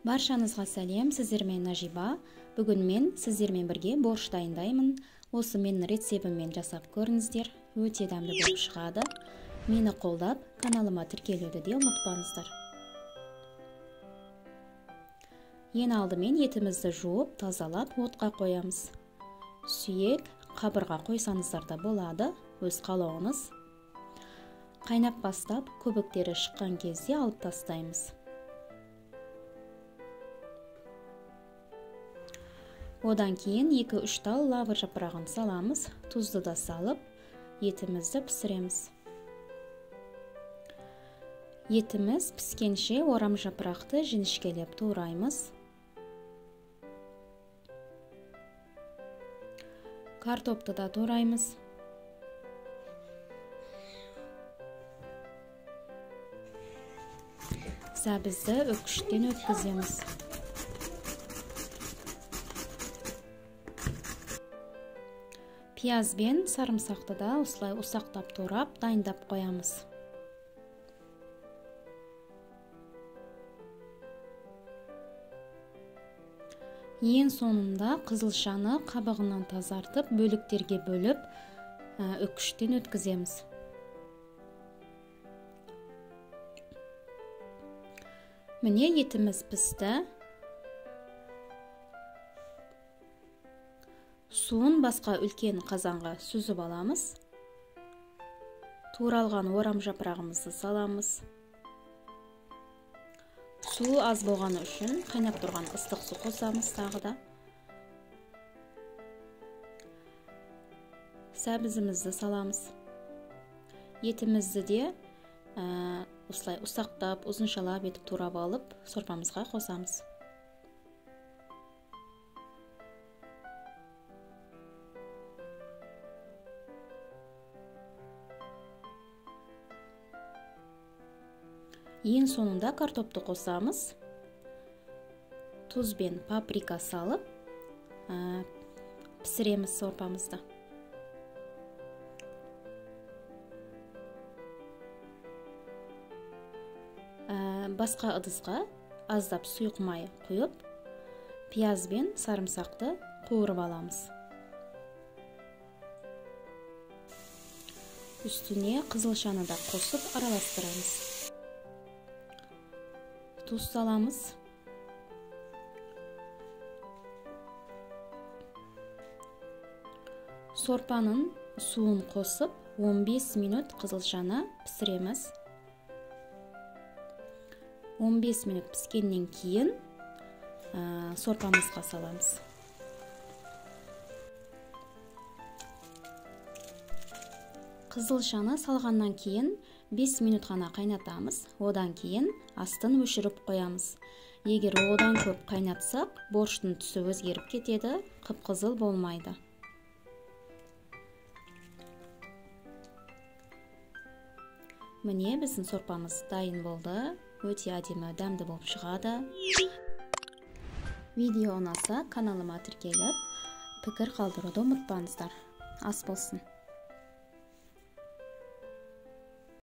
Баршаңызға сәлем, сіздермен Нажиба. Бүгін мен сіздермен бірге борщ дайындаймын. Осы менің рецебіммен жасап көріңіздер. Өте дәмді болып шығады. Мені қолдап, каналыма тіркелуді де ұмытпаңыздар. Ең алдымен етімізді жуып, тазалап, отқа қоямыз. Сүйек, қабырға қойсаңыздар да болады, өз қалауыңыз. Қайнап бастап, көбіктері шыққан кезде алып тастаймыз. Одан кейін 2-3 тал лавр жапырағын саламыз, тұзды да салып, етімізді пісіреміз. Етіміз піскенше орам жапырақты жіңішкелеп тураймыз. Картопты да тураймыз. Сәбізді үкіштен өткіземіз. Пияз бен сарымсақты да осылай ұсақтап турап, дайындап қоямыз. Ең соңында қызылшаны қабығынан тазартып, бөліктерге бөліп, үкіштен өткіземіз. Міне етіміз пісті. Суын басқа үлкен қазанға сүзіп аламыз. Туралған орам жапырағымызды саламыз. Су аз болғаны үшін қайнап тұрған ыстық су қосамыз тағы да. Сәбізімізді саламыз. Етімізді де осылай ұсақтап, ұзыншалап етіп турап алып, сорпамызға қосамыз. Ең соңында картопты қосамыз. Тұз бен паприка салып, пісіреміз сорпамызды. Басқа ыдысқа аздап сұйық май құйып, пияз бен сарымсақты қуырып аламыз. Үстіне қызылшаны да қосып араластырамыз. Тұз саламыз. Сорпаның суын қосып, 15 минут қызылшаны пісіреміз. 15 минут піскеннен кейін сорпамызға саламыз. Қызылшаны салғаннан кейін 5 минут қана қайнатамыз, одан кейін астын өшіріп қоямыз. Егер одан көп қайнатсақ, борщтың түсі өзгеріп кетеді, қып-қызыл болмайды. Міне біздің сорпамыз дайын болды. Өте әдемі, дәмді болып шығады. Видео ұнаса, каналыма тіркеліп, пікір қалдыруды ұмытпаңыздар. Ас болсын.